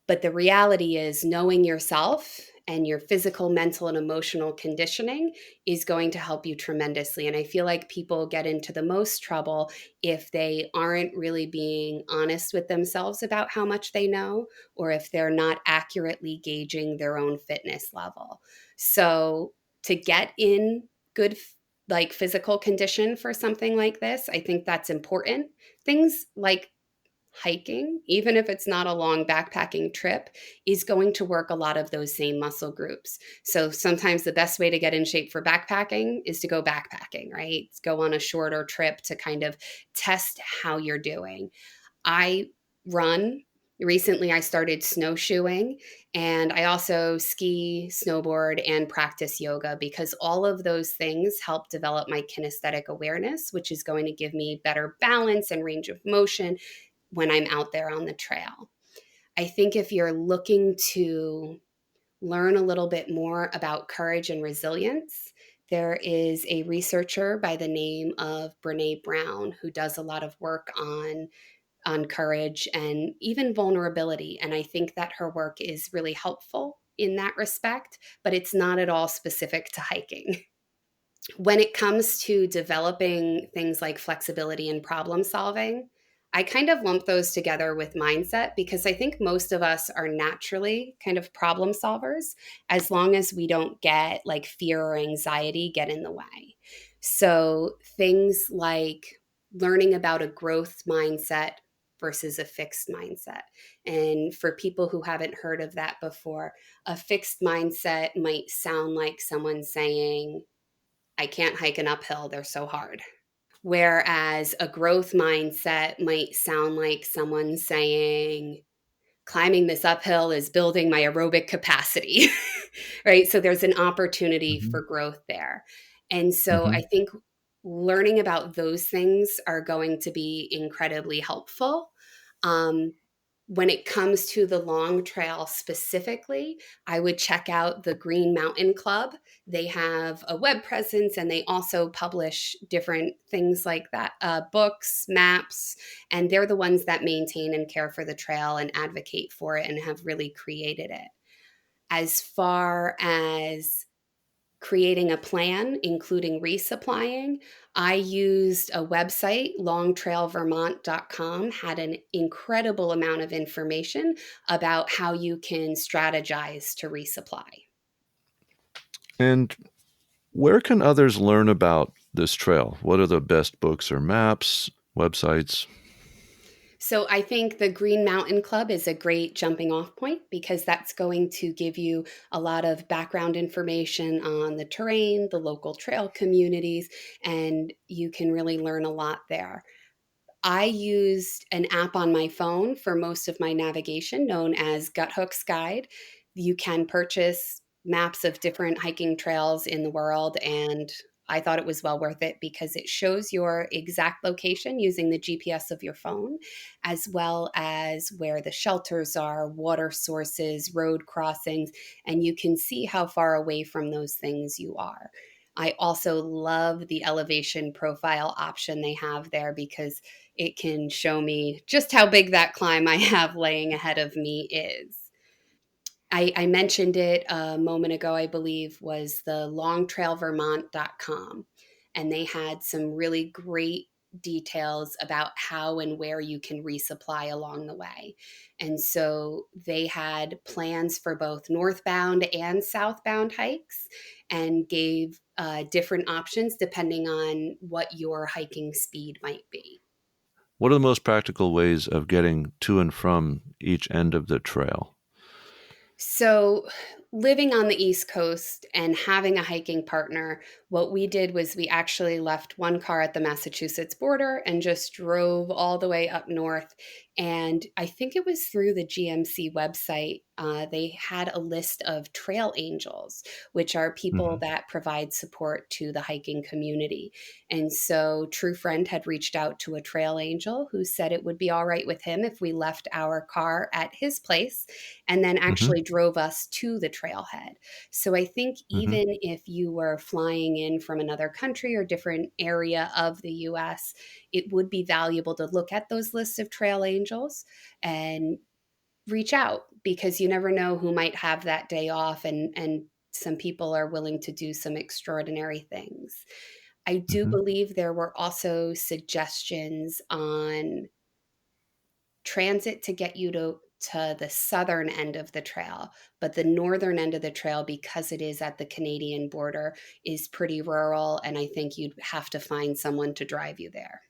B: But the reality is, knowing yourself and your physical, mental, and emotional conditioning is going to help you tremendously. And I feel like people get into the most trouble if they aren't really being honest with themselves about how much they know, or if they're not accurately gauging their own fitness level. So, to get in good, like physical condition for something like this, I think that's important. Things like hiking, even if it's not a long backpacking trip, is going to work a lot of those same muscle groups. So sometimes the best way to get in shape for backpacking is to go backpacking, right? Go on a shorter trip to kind of test how you're doing. I run. Recently, I started snowshoeing, and I also ski, snowboard, and practice yoga, because all of those things help develop my kinesthetic awareness, which is going to give me better balance and range of motion when I'm out there on the trail. I think if you're looking to learn a little bit more about courage and resilience, there is a researcher by the name of Brene Brown who does a lot of work on courage and even vulnerability. And I think that her work is really helpful in that respect, but it's not at all specific to hiking. When it comes to developing things like flexibility and problem solving, I kind of lump those together with mindset, because I think most of us are naturally kind of problem solvers, as long as we don't get like fear or anxiety get in the way. So things like learning about a growth mindset versus a fixed mindset. And for people who haven't heard of that before, a fixed mindset might sound like someone saying, I can't hike an uphill, they're so hard. Whereas a growth mindset might sound like someone saying, climbing this uphill is building my aerobic capacity, right? So there's an opportunity
A: Mm-hmm.
B: for growth there. And so
A: Mm-hmm.
B: I think learning about those things are going to be incredibly helpful. Um, when it comes to the long trail specifically, I would check out the Green Mountain Club. They have a web presence, and they also publish different things like that, books, maps, and they're the ones that maintain and care for the trail and advocate for it and have really created it. As far as creating a plan, including resupplying, I used a website, longtrailvermont.com, had an incredible amount of information about how you can strategize to resupply.
A: And where can others learn about this trail? What are the best books or maps, websites?
B: So I think the Green Mountain Club is a great jumping off point, because that's going to give you a lot of background information on the terrain, the local trail communities, and you can really learn a lot there. I used an app on my phone for most of my navigation known as Guthook's Guide. You can purchase maps of different hiking trails in the world, and I thought it was well worth it because it shows your exact location using the GPS of your phone, as well as where the shelters are, water sources, road crossings, and you can see how far away from those things you are. I also love the elevation profile option they have there, because it can show me just how big that climb I have laying ahead of me is. I mentioned it a moment ago, I believe, was the longtrailvermont.com. And they had some really great details about how and where you can resupply along the way. And so they had plans for both northbound and southbound hikes, and gave different options depending on what your hiking speed might be.
A: What are the most practical ways of getting to and from each end of the trail?
B: So living on the East Coast and having a hiking partner, what we did was we actually left one car at the Massachusetts border and just drove all the way up north. And I think it was through the GMC website. They had a list of trail angels, which are people
A: Hmm.
B: that provide support to the hiking community. And so, True Friend had reached out to a trail angel who said it would be all right with him if we left our car at his place and then
A: Hmm.
B: actually drove us to the trailhead. So I think
A: Hmm.
B: even if you were flying in from another country or different area of the US, it would be valuable to look at those lists of trail angels and reach out because you never know who might have that day off and some people are willing to do some extraordinary things. I do
A: Hmm.
B: believe there were also suggestions on transit to get you to the southern end of the trail, but the northern end of the trail, because it is at the Canadian border, is pretty rural, and I think you'd have to find someone to drive you there.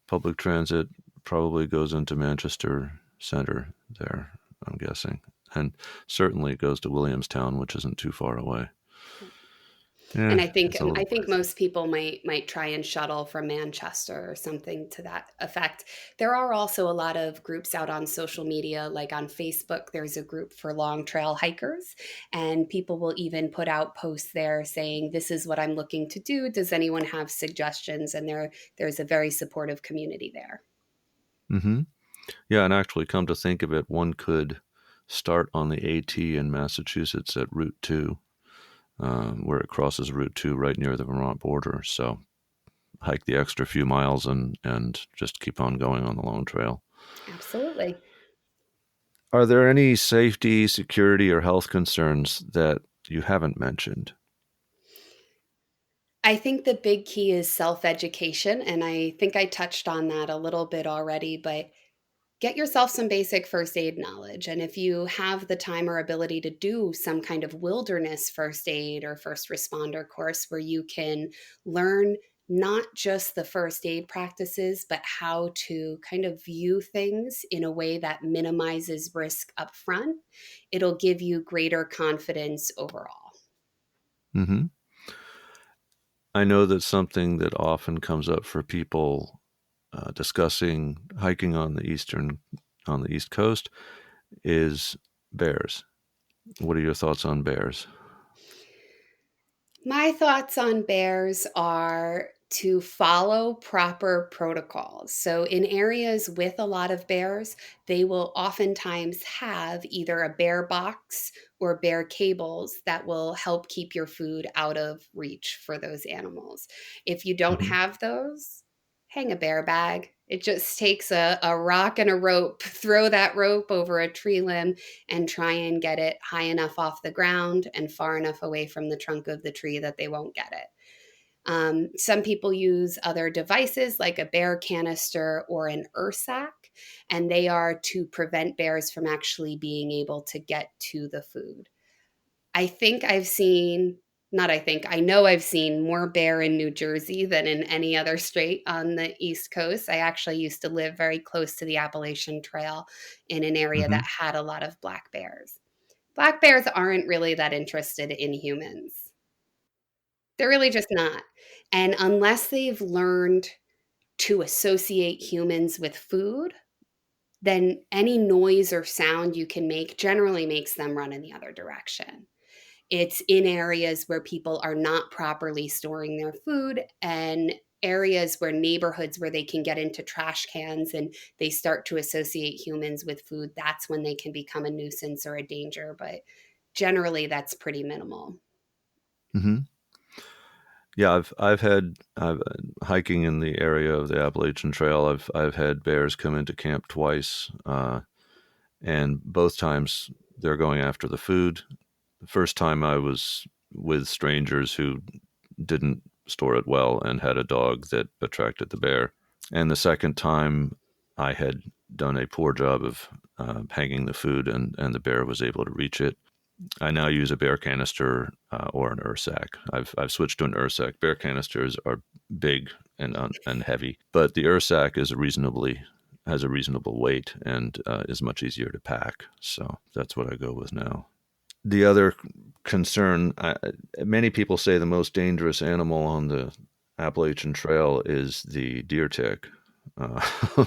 A: Public transit probably goes into Manchester Center there, I'm guessing. And certainly it goes to Williamstown, which isn't too far away.
B: And
A: Yeah,
B: I think
A: it's a little
B: I think
A: pricey.
B: most people might try and shuttle from Manchester or something to that effect. There are also a lot of groups out on social media, like on Facebook. There's a group for long trail hikers, and people will even put out posts there saying, "This is what I'm looking to do. Does anyone have suggestions?" And there's a very supportive community there.
A: Hmm. Yeah, and actually, come to think of it, one could start on the AT in Massachusetts at Route 2, where it crosses Route 2 right near the Vermont border. So hike the extra few miles and just keep on going on the Lone Trail.
B: Absolutely.
A: Are there any safety, security, or health concerns that you haven't mentioned?
B: I think the big key is self education. And I think I touched on that a little bit already, but get yourself some basic first aid knowledge. And if you have the time or ability to do some kind of wilderness first aid or first responder course where you can learn not just the first aid practices, but how to kind of view things in a way that minimizes risk up front, it'll give you greater confidence overall.
A: Hmm. I know that something that often comes up for people discussing hiking on the East Coast is bears. What are your thoughts on bears?
B: My thoughts on bears are to follow proper protocols. So, in areas with a lot of bears, they will oftentimes have either a bear box or bear cables that will help keep your food out of reach for those animals. If you don't
A: Hmm.
B: have those, hang a bear bag. It just takes a rock and a rope, throw that rope over a tree limb and try and get it high enough off the ground and far enough away from the trunk of the tree that they won't get it. Some people use other devices like a bear canister or an Ursack, and they are to prevent bears from actually being able to get to the food. I think I've seen, not I think, I know I've seen more bear in New Jersey than in any other state on the East Coast. I actually used to live very close to the Appalachian Trail in an area
A: Hmm.
B: that had a lot of black bears. Black bears aren't really that interested in humans. They're really just not. And unless they've learned to associate humans with food, then any noise or sound you can make generally makes them run in the other direction. It's in areas where people are not properly storing their food and areas where neighborhoods where they can get into trash cans and they start to associate humans with food. That's when they can become a nuisance or a danger. But generally, that's pretty minimal.
A: Hmm. Yeah, I've had hiking in the area of the Appalachian Trail. I've had bears come into camp twice, and both times they're going after the food. The first time I was with strangers who didn't store it well and had a dog that attracted the bear, and the second time I had done a poor job of hanging the food, and the bear was able to reach it. I now use a bear canister or an Ursack. I've switched to an Ursack. Bear canisters are big and heavy, but the Ursack is reasonably has a reasonable weight and is much easier to pack. So that's what I go with now. The other concern, many people say the most dangerous animal on the Appalachian Trail is the deer tick. Uh,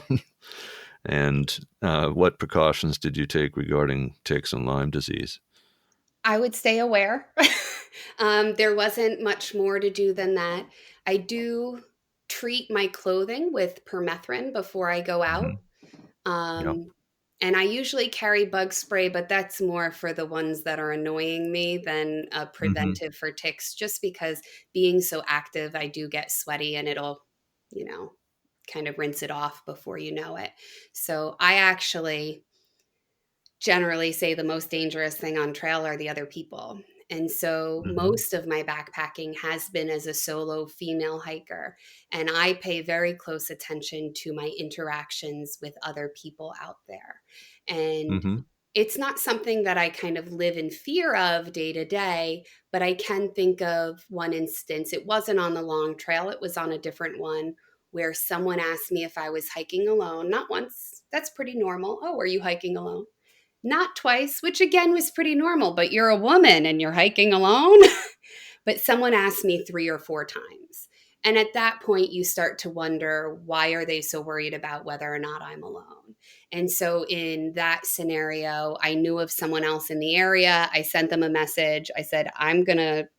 A: and what precautions did you take regarding ticks and Lyme disease?
B: I would stay aware. There wasn't much more to do than that. I do treat my clothing with permethrin before I go
A: Hmm.
B: out.
A: Yeah.
B: Um, and I usually carry bug spray, but that's more for the ones that are annoying me than a
A: Hmm.
B: preventive for ticks, just because being so active, I do get sweaty and it'll, you know, kind of rinse it off before you know it. So I actually generally say the most dangerous thing on trail are the other people. And so
A: Hmm.
B: most of my backpacking has been as a solo female hiker. And I pay very close attention to my interactions with other people out there. And
A: Hmm.
B: it's not something that I kind of live in fear of day to day, but I can think of one instance. It wasn't on the long trail, it was on a different one where someone asked me if I was hiking alone. Not once. That's pretty normal. Oh, are you hiking alone? Not twice, which again was pretty normal, but you're a woman and you're hiking alone. But someone asked me 3 or 4 times. And at that point, you start to wonder, why are they so worried about whether or not I'm alone? And so, in that scenario, I knew of someone else in the area. I sent them a message. I said, I'm going to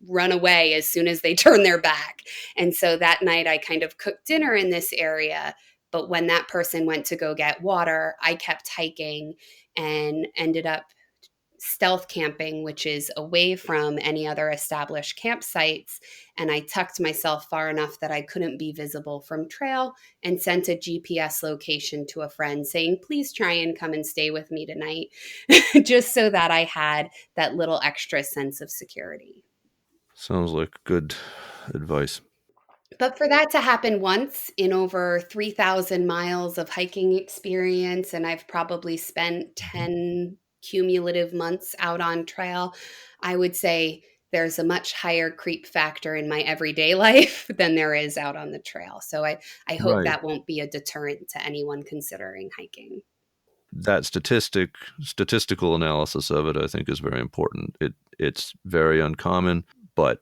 B: run away as soon as they turn their back. And so that night I kind of cooked dinner in this area. But when that person went to go get water, I kept hiking and ended up stealth camping, which is away from any other established campsites. And I tucked myself far enough that I couldn't be visible from trail and sent a GPS location to a friend saying, please try and come and stay with me tonight, just so that I had that little extra sense of security.
A: Sounds like good advice.
B: But for that to happen once in over 3,000 miles of hiking experience, and I've probably spent
A: Mhm.
B: 10 cumulative months out on trail, I would say there's a much higher creep factor in my everyday life than there is out on the trail. So I hope
A: Right.
B: that won't be a deterrent to anyone considering hiking.
A: That statistical analysis of it, I think, is very important. It's very uncommon, but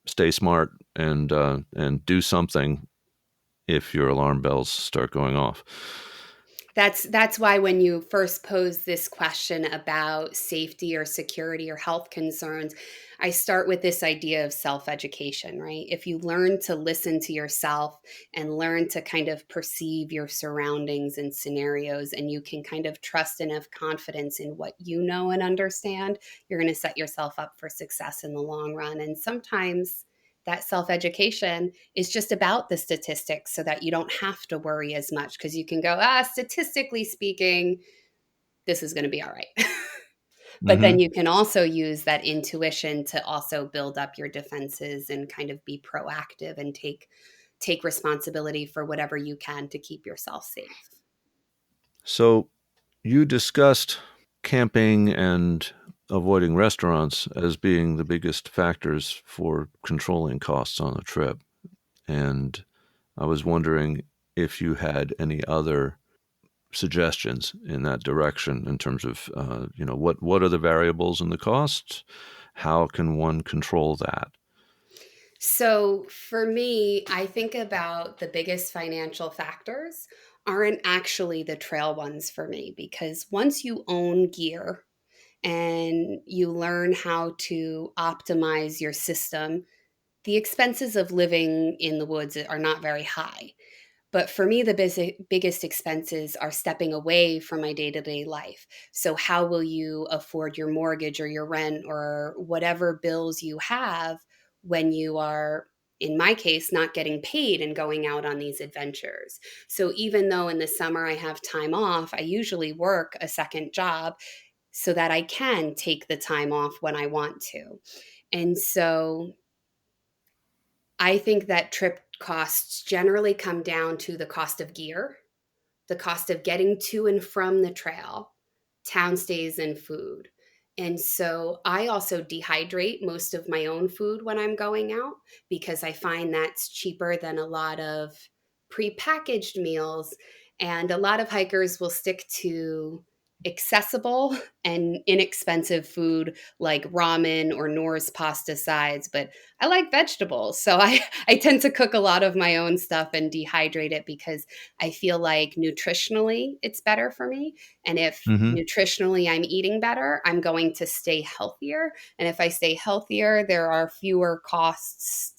A: stay smart and do something if your alarm bells start going off.
B: That's why when you first posed this question about safety or security or health concerns, I start with this idea of self-education, right? If you learn to listen to yourself and learn to kind of perceive your surroundings and scenarios, and you can kind of trust and have confidence in what you know and understand, you're going to set yourself up for success in the long run. And sometimes that self-education is just about the statistics so that you don't have to worry as much because you can go, statistically speaking, this is going to be all right. But then
A: Hmm.
B: you can also use that intuition to also build up your defenses and kind of be proactive and take responsibility for whatever you can to keep yourself safe.
A: So you discussed camping and avoiding restaurants as being the biggest factors for controlling costs on a trip. And I was wondering if you had any other suggestions in that direction in terms of, what are the variables in the costs? How can one control that?
B: So for me, I think about the biggest financial factors aren't actually the trail ones for me because once you own gear and you learn how to optimize your system, the expenses of living in the woods are not very high. But for me, the biggest expenses are stepping away from my day to day life. So, how will you afford your mortgage or your rent or whatever bills you have when you are, in my case, not getting paid and going out on these adventures? So, even though in the summer I have time off, I usually work a second job so that I can take the time off when I want to. And so, I think that trip costs generally come down to the cost of gear, the cost of getting to and from the trail, town stays, and food. And so I also dehydrate most of my own food when I'm going out because I find that's cheaper than a lot of prepackaged meals. And a lot of hikers will stick to accessible and inexpensive food like ramen or Nor's pasta sides, but I like vegetables. So I tend to cook a lot of my own stuff and dehydrate it because I feel like nutritionally it's better for me. And if
A: Mm-hmm.
B: nutritionally I'm eating better, I'm going to stay healthier. And if I stay healthier, there are fewer costs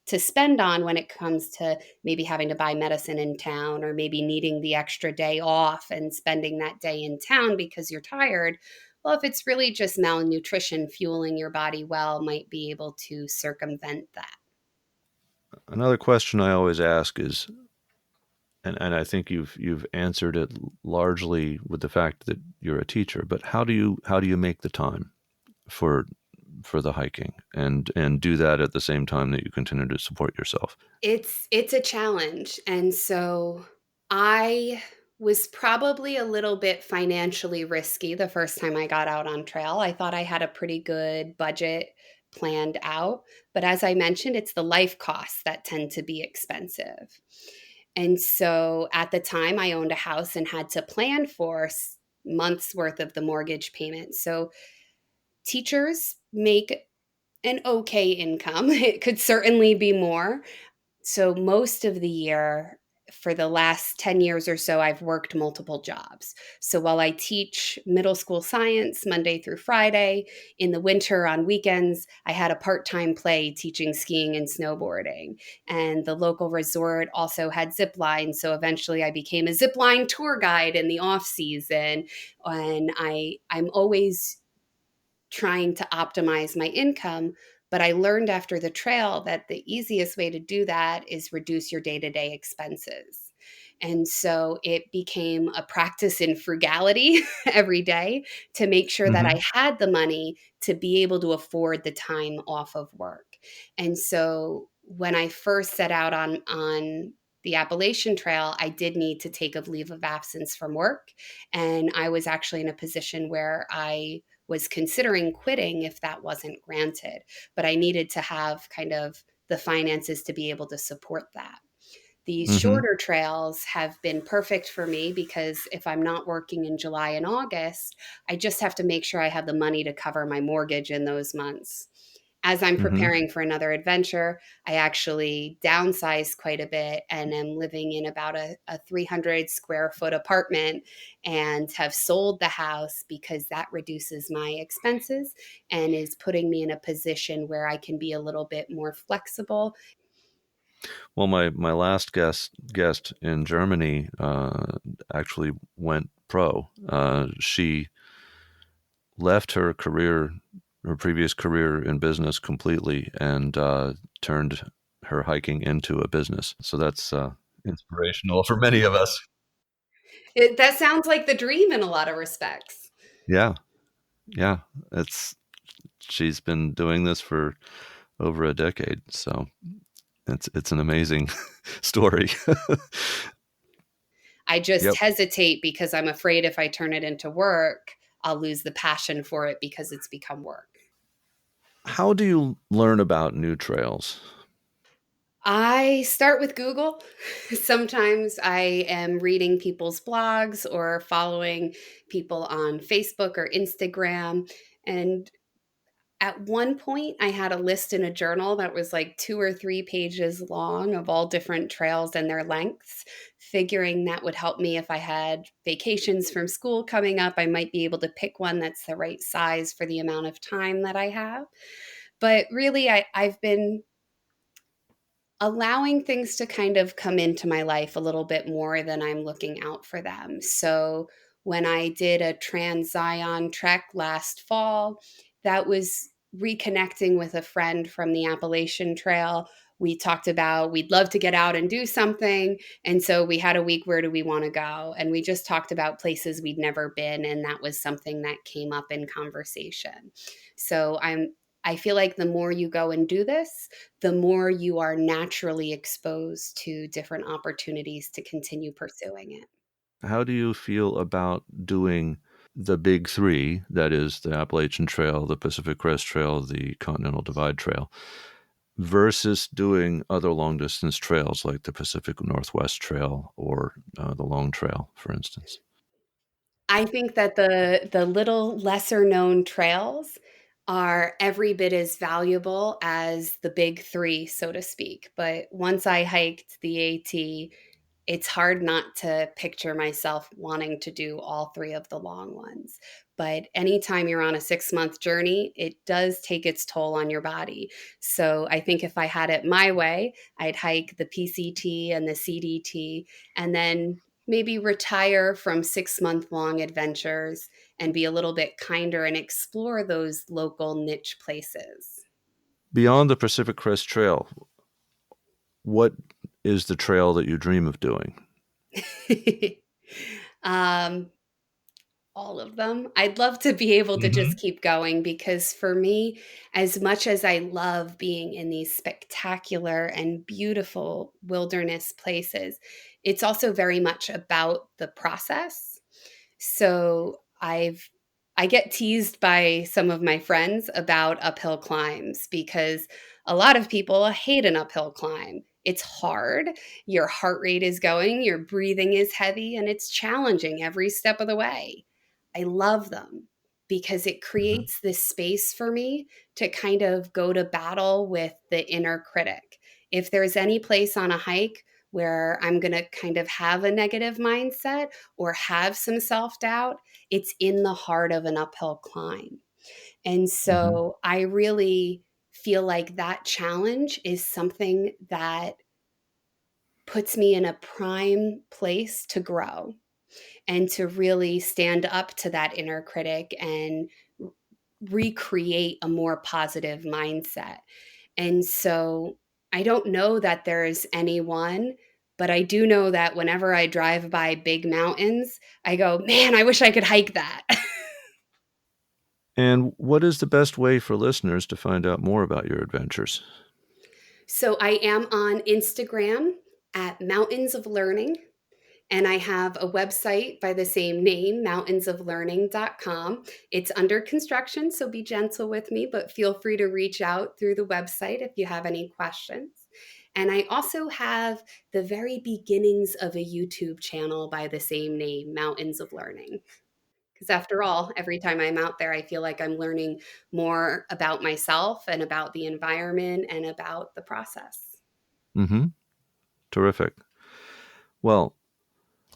B: to spend on when it comes to maybe having to buy medicine in town or maybe needing the extra day off and spending that day in town because you're tired. Well, if it's really just malnutrition, fueling your body well might be able to circumvent that.
A: Another question I always ask is, and I think you've answered it largely with the fact that you're a teacher, but how do you make the time for for the hiking and do that at the same time that you continue to support yourself?
B: It's a challenge. And so I was probably a little bit financially risky the first time I got out on trail. I thought I had a pretty good budget planned out, but as I mentioned, it's the life costs that tend to be expensive. And so at the time I owned a house and had to plan for months worth of the mortgage payment. So teachers make an okay income. It could certainly be more, so most of the year, for the last 10 years or so, I've worked multiple jobs. So while I teach middle school science Monday through Friday, in the winter on weekends, I had a part-time play teaching skiing and snowboarding. And the local resort also had zip lines. So eventually I became a zip line tour guide in the off season. And I'm always trying to optimize my income. But I learned after the trail that the easiest way to do that is reduce your day to day expenses. And so it became a practice in frugality every day to make sure that
A: Mm-hmm.
B: I had the money to be able to afford the time off of work. And so when I first set out on the Appalachian Trail, I did need to take a leave of absence from work. And I was actually in a position where I was considering quitting if that wasn't granted. But I needed to have kind of the finances to be able to support that. These
A: Mm-hmm.
B: shorter trails have been perfect for me because if I'm not working in July and August, I just have to make sure I have the money to cover my mortgage in those months. As I'm
A: Mm-hmm.
B: preparing for another adventure, I actually downsized quite a bit and am living in about a 300 square foot apartment and have sold the house because that reduces my expenses and is putting me in a position where I can be a little bit more flexible.
A: Well, my last guest in Germany actually went pro. She left her previous career in business completely, and turned her hiking into a business. So that's inspirational for many of us.
B: That sounds like the dream in a lot of respects.
A: Yeah, yeah. It's She's been doing this for over a decade, so it's an amazing story.
B: I just
A: Yep.
B: hesitate because I'm afraid if I turn it into work, I'll lose the passion for it because it's become work.
A: How do you learn about new trails?
B: I start with Google. Sometimes I am reading people's blogs or following people on Facebook or Instagram. And at one point, I had a list in a journal that was like 2 or 3 pages long of all different trails and their lengths, figuring that would help me if I had vacations from school coming up. I might be able to pick one that's the right size for the amount of time that I have. But really, I've been allowing things to kind of come into my life a little bit more than I'm looking out for them. So when I did a Trans Zion trek last fall, that was reconnecting with a friend from the Appalachian Trail. We talked about we'd love to get out and do something. And so we had a week, where do we want to go? And we just talked about places we'd never been. And that was something that came up in conversation. So I feel like the more you go and do this, the more you are naturally exposed to different opportunities to continue pursuing it.
A: How do you feel about doing the big three, that is the Appalachian Trail, the Pacific Crest Trail, the Continental Divide Trail, versus doing other long distance trails like the Pacific Northwest Trail or the Long Trail, for instance?
B: I think that the little lesser known trails are every bit as valuable as the big 3, so to speak. But once I hiked the AT, it's hard not to picture myself wanting to do all 3 of the long ones. But anytime you're on a 6-month journey, it does take its toll on your body. So I think if I had it my way, I'd hike the PCT and the CDT and then maybe retire from 6-month long adventures and be a little bit kinder and explore those local niche places.
A: Beyond the Pacific Crest Trail, what is the trail that you dream of doing?
B: um, all of them. I'd love to be able to just keep going because for me, as much as I love being in these spectacular and beautiful wilderness places, it's also very much about the process. So I get teased by some of my friends about uphill climbs because a lot of people hate an uphill climb. It's hard. Your heart rate is going, your breathing is heavy, and it's challenging every step of the way. I love them because it
A: Mhm.
B: creates this space for me to kind of go to battle with the inner critic. If there's any place on a hike where I'm going to kind of have a negative mindset or have some self doubt, it's in the heart of an uphill climb. And
A: Mhm.
B: so I really feel like that challenge is something that puts me in a prime place to grow and to really stand up to that inner critic and recreate a more positive mindset. And so I don't know that there's anyone, but I do know that whenever I drive by big mountains, I go, man, I wish I could hike that.
A: And what is the best way for listeners to find out more about your adventures?
B: So I am on Instagram at Mountains of Learning. And I have a website by the same name, mountainsoflearning.com. It's under construction, so be gentle with me, but feel free to reach out through the website if you have any questions. And I also have the very beginnings of a YouTube channel by the same name, Mountains of Learning. Because after all, every time I'm out there, I feel like I'm learning more about myself and about the environment and about the process.
A: Mm-hmm. Terrific. Well,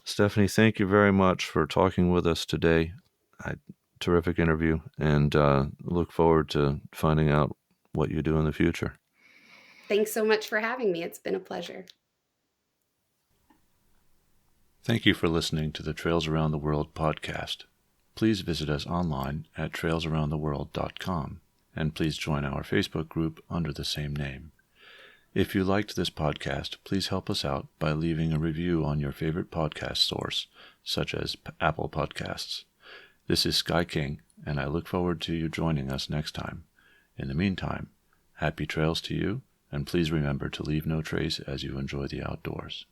A: Stephanie, thank you very much for talking with us today. Terrific interview, and look forward to finding out what you do in the future.
B: Thanks so much for having me. It's been a pleasure.
A: Thank you for listening to the Trails Around the World podcast. Please visit us online at trailsaroundtheworld.com, and please join our Facebook group under the same name. If you liked this podcast, please help us out by leaving a review on your favorite podcast source, such as Apple Podcasts. This is Sky King, and I look forward to you joining us next time. In the meantime, happy trails to you, and please remember to leave no trace as you enjoy the outdoors.